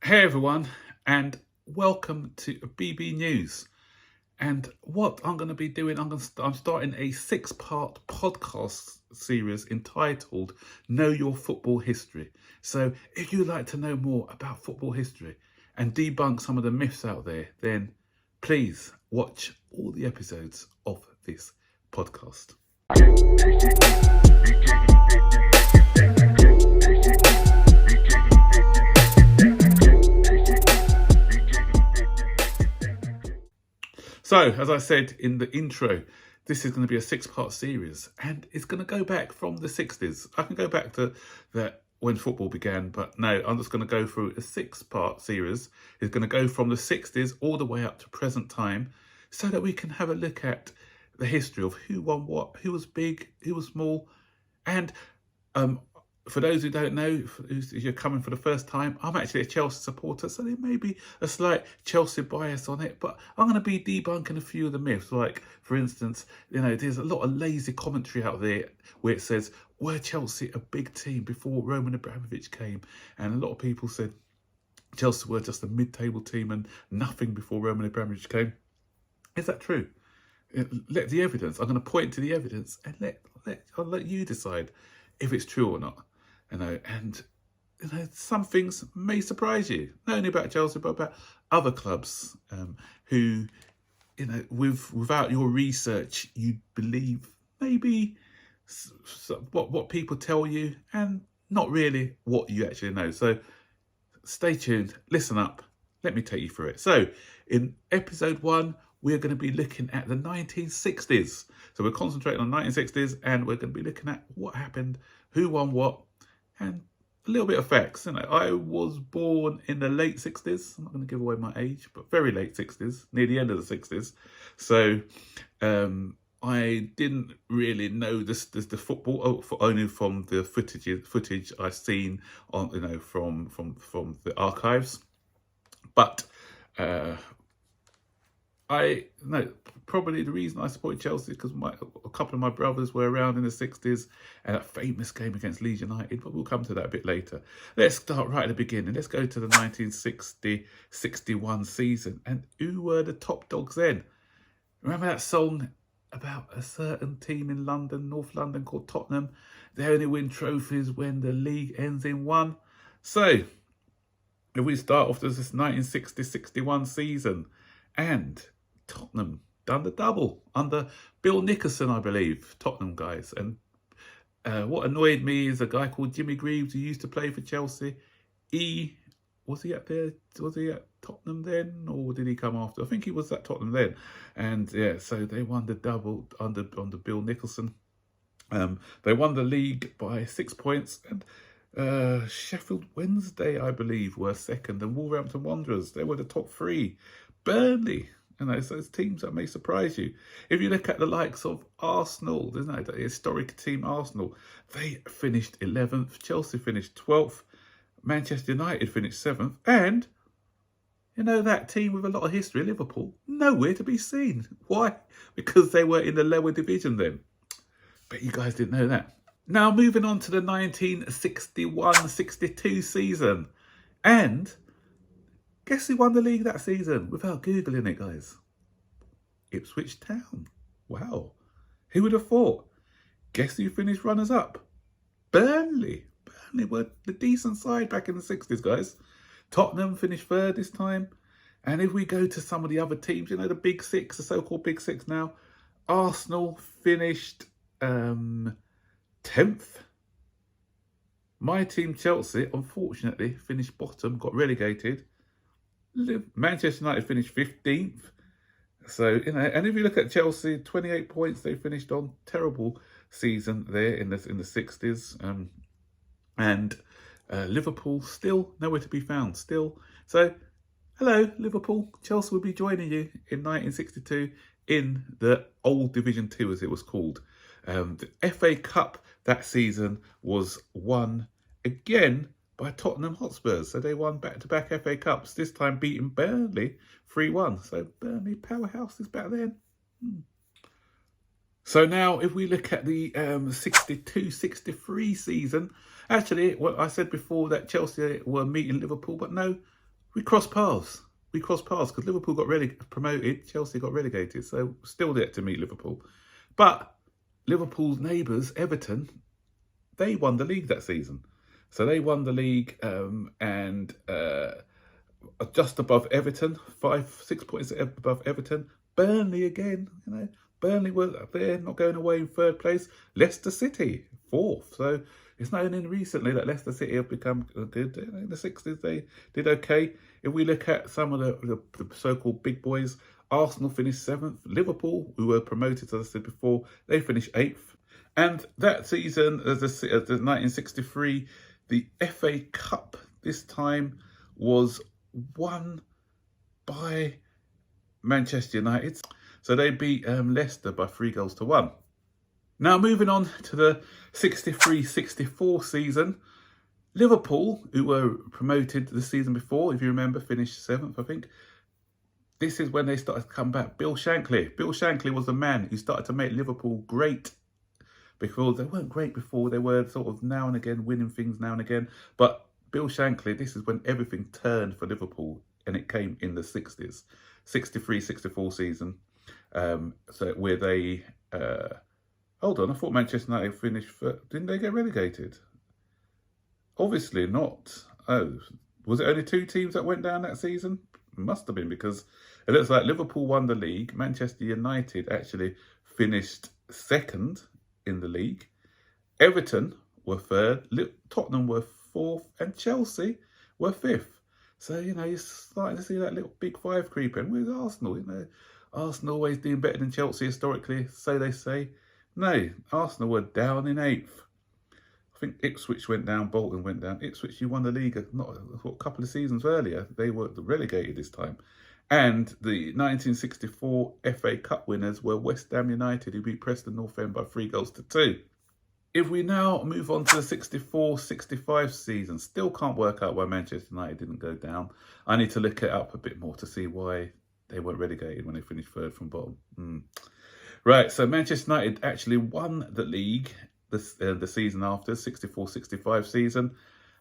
Hey everyone, and welcome to BB News. And what I'm going to be doing, I'm starting a 6-part podcast series entitled Know Your Football History. So if you'd like to know more about football history and debunk some of the myths out there, then please watch all the episodes of this podcast. So, as I said in the intro, this is going to be a 6-part series, and it's going to go back from the 60s. I can go back to when football began, but no, I'm just going to go through a 6-part series. It's going to go from the 60s all the way up to present time, so that we can have a look at the history of who won what, who was big, who was small, and for those who don't know, if you're coming for the first time, I'm actually a Chelsea supporter, so there may be a slight Chelsea bias on it, but I'm going to be debunking a few of the myths. Like, for instance, there's a lot of lazy commentary out there where it says, were Chelsea a big team before Roman Abramovich came? And a lot of people said Chelsea were just a mid-table team and nothing before Roman Abramovich came. Is that true? Let the evidence. I'm going to point to the evidence and I'll let you decide if it's true or not. And some things may surprise you, not only about Chelsea, but about other clubs who, without your research, you believe maybe what people tell you and not really what you actually know. So stay tuned, listen up, let me take you through it. So in episode 1, we're going to be looking at the 1960s. So we're concentrating on 1960s, and we're going to be looking at what happened, who won what, and a little bit of facts. I was born in the late 60s. I'm not going to give away my age, but very late 60s, near the end of the 60s. So I didn't really know the football only from the footage I've seen on from the archives. But probably the reason I supported Chelsea is because a couple of my brothers were around in the 60s and that famous game against Leeds United, but we'll come to that a bit later. Let's start right at the beginning. Let's go to the 1960-61 season. And who were the top dogs then? Remember that song about a certain team in London, North London, called Tottenham? They only win trophies when the league ends in 1. So, if we start off with this 1960-61 season, and Tottenham done the double under Bill Nicholson, I believe, Tottenham guys. And what annoyed me is a guy called Jimmy Greaves who used to play for Chelsea. Was he at Tottenham then, or did he come after? I think he was at Tottenham then. And yeah, so they won the double under Bill Nicholson. They won the league by 6 points, and Sheffield Wednesday, I believe, were second, and Wolverhampton Wanderers, they were the top 3. Burnley, it's those teams that may surprise you. If you look at the likes of Arsenal, isn't it, the historic team Arsenal, they finished 11th, Chelsea finished 12th, Manchester United finished 7th, and that team with a lot of history, Liverpool, nowhere to be seen. Why? Because they were in the lower division then. Bet you guys didn't know that. Now moving on to the 1961-62 season, and guess who won the league that season? Without Googling it, guys. Ipswich Town. Wow. Who would have thought? Guess who finished runners-up? Burnley. Burnley were the decent side back in the 60s, guys. Tottenham finished 3rd this time. And if we go to some of the other teams, the Big Six, the so-called Big Six now, Arsenal finished 10th. My team, Chelsea, unfortunately, finished bottom, got relegated. Manchester United finished 15th. So, and if you look at Chelsea, 28 points they finished on. Terrible season there in the 60s. And Liverpool still nowhere to be found. Still. So, hello, Liverpool. Chelsea will be joining you in 1962 in the old Division 2, as it was called. The FA Cup that season was won again by Tottenham Hotspurs. So they won back-to-back FA Cups, this time beating Burnley 3-1. So Burnley powerhouses back then. So now if we look at the 62-63 season, actually, what I said before that Chelsea were meeting Liverpool, but no, we crossed paths. We crossed paths because Liverpool got promoted, Chelsea got relegated, so still yet to meet Liverpool. But Liverpool's neighbours, Everton, they won the league that season. So they won the league and just above Everton, 6 points above Everton. Burnley again, Burnley were up there, not going away in third place. Leicester City, fourth. So it's not only recently that Leicester City have become good. In the 60s, they did okay. If we look at some of the so-called big boys, Arsenal finished 7th. Liverpool, who were promoted, as I said before, they finished 8th. And that season, as the 1963, the FA Cup this time was won by Manchester United. So they beat Leicester by 3-1. Now moving on to the 63-64 season, Liverpool, who were promoted the season before, if you remember, finished 7th, I think. This is when they started to come back. Bill Shankly. Bill Shankly was the man who started to make Liverpool great. Because they weren't great before, they were sort of now and again winning things now and again. But Bill Shankly, this is when everything turned for Liverpool, and it came in the 60s. 63-64 season. So where they... hold on, I thought Manchester United finished... Didn't they get relegated? Obviously not. Oh, was it only 2 teams that went down that season? Must have been, because it looks like Liverpool won the league. Manchester United actually finished 2nd in the league. Everton were 3rd. Tottenham were 4th. And Chelsea were 5th. So, you're starting to see that little big 5 creeping. Where's Arsenal? Arsenal always doing better than Chelsea historically, so they say. No, Arsenal were down in 8th. I think Ipswich went down, Bolton went down. Ipswich, you won the league a couple of seasons earlier. They were relegated this time. And the 1964 FA Cup winners were West Ham United, who beat Preston North End by 3-2. If we now move on to the 64-65 season, still can't work out why Manchester United didn't go down. I need to look it up a bit more to see why they weren't relegated when they finished 3rd from bottom. Right, so Manchester United actually won the league the season after, 64-65 season.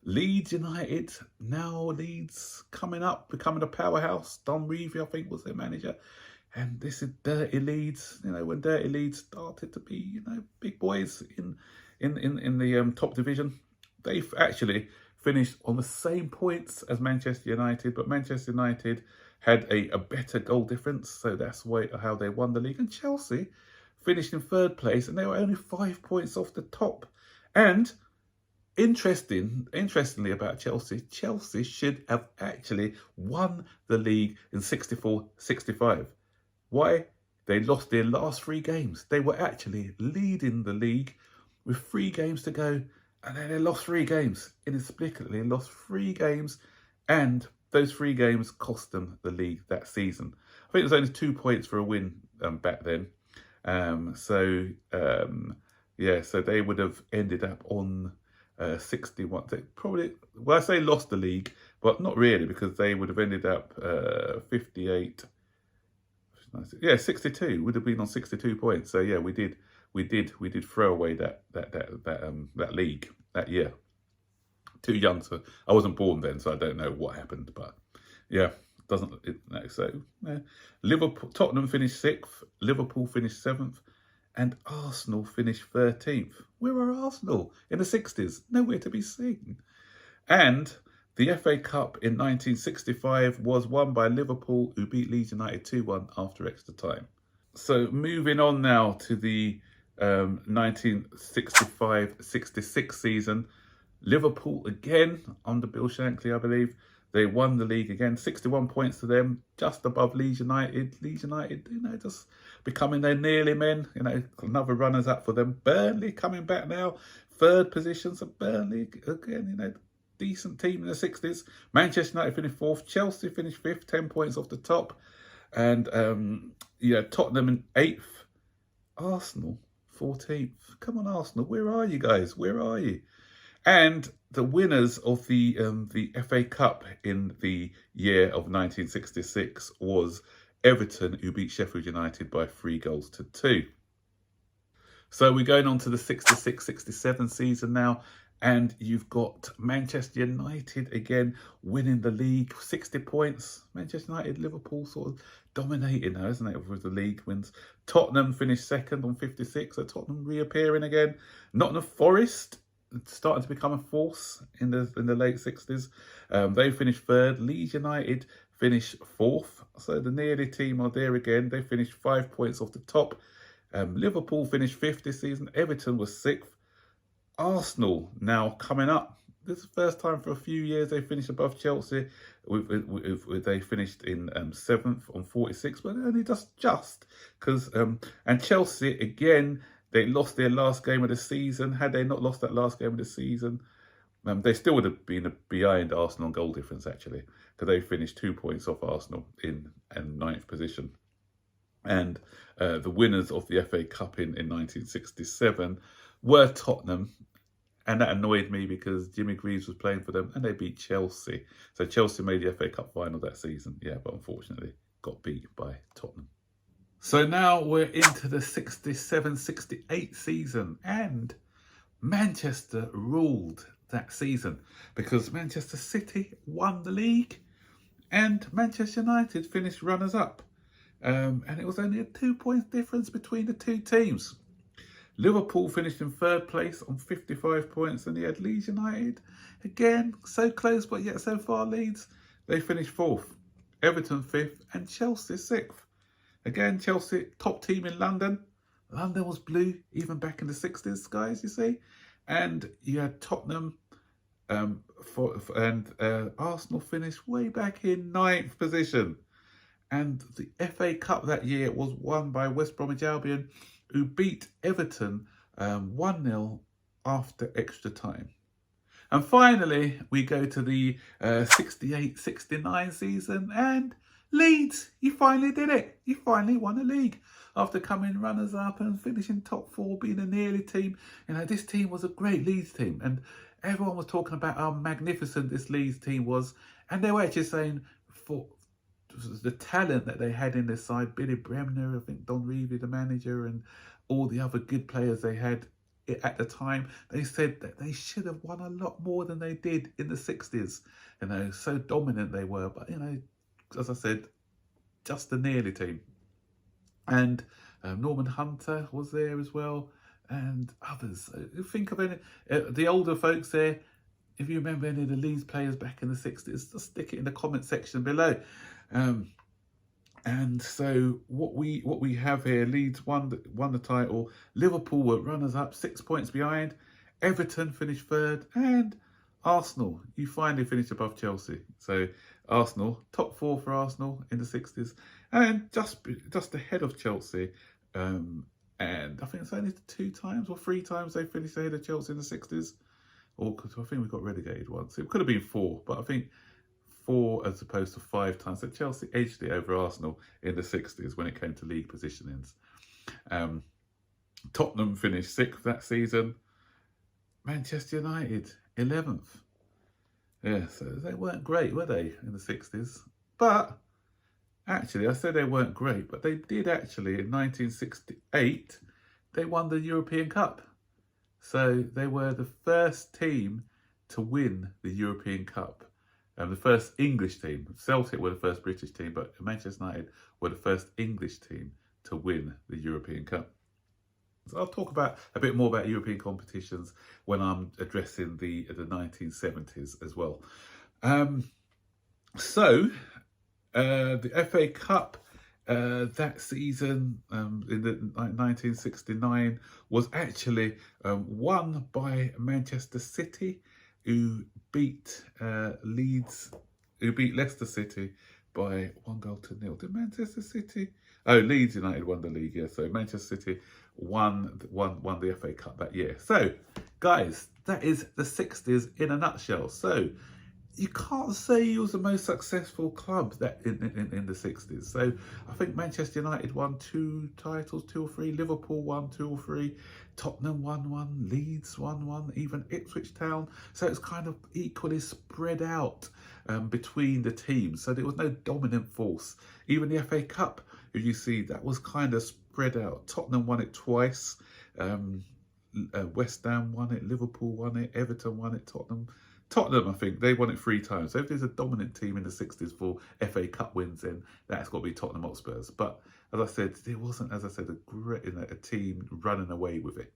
Leeds United, now Leeds coming up, becoming a powerhouse. Don Revie, I think, was their manager. And this is Dirty Leeds, when Dirty Leeds started to be, big boys in the top division. They've actually finished on the same points as Manchester United, but Manchester United had a better goal difference, so that's how they won the league. And Chelsea finished in 3rd place, and they were only 5 points off the top. And interestingly about Chelsea, Chelsea should have actually won the league in 64-65. Why? They lost their last 3 games. They were actually leading the league with 3 games to go, and then they lost 3 games. Inexplicably lost 3 games, and those 3 games cost them the league that season. I think it was only 2 points for a win back then. So they would have ended up on 61. They probably, I say lost the league, but not really, because they would have ended up 58. Yeah, 62 would have been on 62 points. So yeah, we did throw away that league that year. Too young, so I wasn't born then, so I don't know what happened. But yeah, Liverpool, Tottenham finished 6th, Liverpool finished 7th, and Arsenal finished 13th. Where are Arsenal in the 60s? Nowhere to be seen. And the FA Cup in 1965 was won by Liverpool, who beat Leeds United 2-1 after extra time. So moving on now to the 1965-66 season, Liverpool again, under Bill Shankly, I believe, they won the league again, 61 points to them, just above Leeds United. Leeds United, just becoming their nearly men, another runners up for them. Burnley coming back now, 3rd position. So Burnley, again, decent team in the 60s. Manchester United finished 4th. Chelsea finished 5th, 10 points off the top. And, Tottenham in 8th. Arsenal, 14th. Come on, Arsenal, where are you guys? Where are you? And the winners of the FA Cup in the year of 1966 was Everton, who beat Sheffield United by 3-2. So we're going on to the 66-67 season now. And you've got Manchester United again winning the league, 60 points. Manchester United, Liverpool sort of dominating now, isn't it, with the league wins. Tottenham finished second on 56, so Tottenham reappearing again. Nottingham Forest starting to become a force in the late 60s. They finished third. Leeds United finished fourth. So the nearly team are there again. They finished 5 points off the top. Liverpool finished fifth this season. Everton was sixth. Arsenal now coming up. This is the first time for a few years they finished above Chelsea. They finished in seventh on 46, but only just because. And Chelsea again, they lost their last game of the season. Had they not lost that last game of the season, they still would have been behind Arsenal on goal difference actually, because they finished 2 points off Arsenal in ninth position. And the winners of the FA Cup in 1967 were Tottenham, and that annoyed me because Jimmy Greaves was playing for them and they beat Chelsea. So Chelsea made the FA Cup final that season, yeah, but unfortunately got beat by Tottenham. So now we're into the 67-68 season, and Manchester ruled that season because Manchester City won the league and Manchester United finished runners-up. And it was only a 2 point difference between the two teams. Liverpool finished in third place on 55 points, and you had Leeds United, again, so close but yet so far Leeds, they finished fourth. Everton fifth and Chelsea sixth. Again, Chelsea, top team in London. London was blue even back in the 60s, guys, you see. And you had Tottenham and Arsenal finished way back in ninth position. And the FA Cup that year was won by West Bromwich Albion, who beat Everton 1-0 after extra time. And finally, we go to the 68-69 season, and Leeds, you finally did it. You finally won a league after coming runners-up and finishing top four, being a nearly team. You know, this team was a great Leeds team, and everyone was talking about how magnificent this Leeds team was, and they were actually saying for the talent that they had in their side, Billy Bremner, I think Don Revie, the manager, and all the other good players they had at the time, they said that they should have won a lot more than they did in the 60s. You know, so dominant they were. But, you know, as I said, just a nearly team. And Norman Hunter was there as well, and others. Think of any, the older folks there, if you remember any of the Leeds players back in the 60s, just stick it in the comment section below. And so what we have here, Leeds won the title. Liverpool were runners-up, 6 points behind. Everton finished third, and Arsenal, you finally finished above Chelsea. So Arsenal, top four for Arsenal in the 60s, and just ahead of Chelsea. And I think it's only 2 times or 3 times they finished ahead of Chelsea in the 60s. Or I think we got relegated once. It could have been 4, but I think 4 as opposed to 5 times. So Chelsea edged it over Arsenal in the 60s when it came to league positionings. Tottenham finished 6th that season. Manchester United 11th. Yeah, so they weren't great, were they, in the 60s? But actually, I said they weren't great, but they did actually in 1968, they won the European Cup. So they were the first team to win the European Cup. The first English team. Celtic were the first British team, but Manchester United were the first English team to win the European Cup. So I'll talk about a bit more about European competitions when I'm addressing the 1970s as well. The FA Cup that season in the 1969 was actually won by Manchester City, who beat Leicester City by 1-0. Did Manchester City? Oh, Leeds United won the league, yeah. So Manchester City won the FA Cup that year. So, guys, that is the 60s in a nutshell. So, you can't say he was the most successful club that in the 60s. So I think Manchester United won 2 titles, 2 or 3. Liverpool won 2 or 3. Tottenham won 1. Leeds won 1. Even Ipswich Town. So it's kind of equally spread out between the teams. So there was no dominant force. Even the FA Cup, if you see, that was kind of spread out. Tottenham won it twice. West Ham won it, Liverpool won it, Everton won it, Tottenham, I think, they won it 3 times. So if there's a dominant team in the 60s for FA Cup wins, then that's got to be Tottenham Hotspurs. But as I said, there wasn't, as I said, a team running away with it.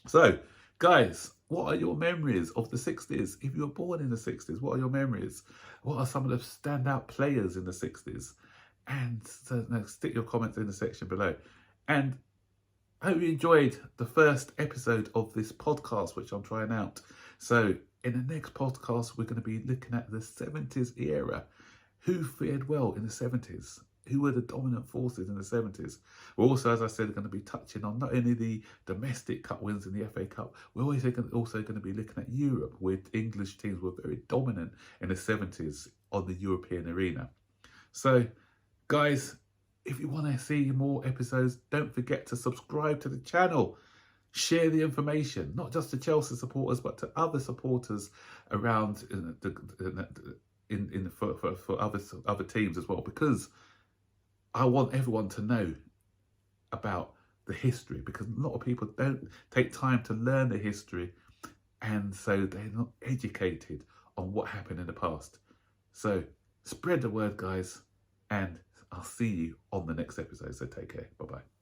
So, guys, what are your memories of the 60s? If you were born in the 60s, what are your memories? What are some of the standout players in the 60s? And so, stick your comments in the section below. And I hope you enjoyed the first episode of this podcast, which I'm trying out. So in the next podcast, we're going to be looking at the 70s era. Who fared well in the 70s? Who were the dominant forces in the 70s? We're also, as I said, going to be touching on not only the domestic cup wins in the FA Cup, we're also going to be looking at Europe, where English teams were very dominant in the 70s on the European arena. So, guys, if you want to see more episodes, don't forget to subscribe to the channel. Share the information, not just to Chelsea supporters, but to other supporters around for other teams as well, because I want everyone to know about the history, because a lot of people don't take time to learn the history, and so they're not educated on what happened in the past. So spread the word, guys, and I'll see you on the next episode. So take care. Bye-bye.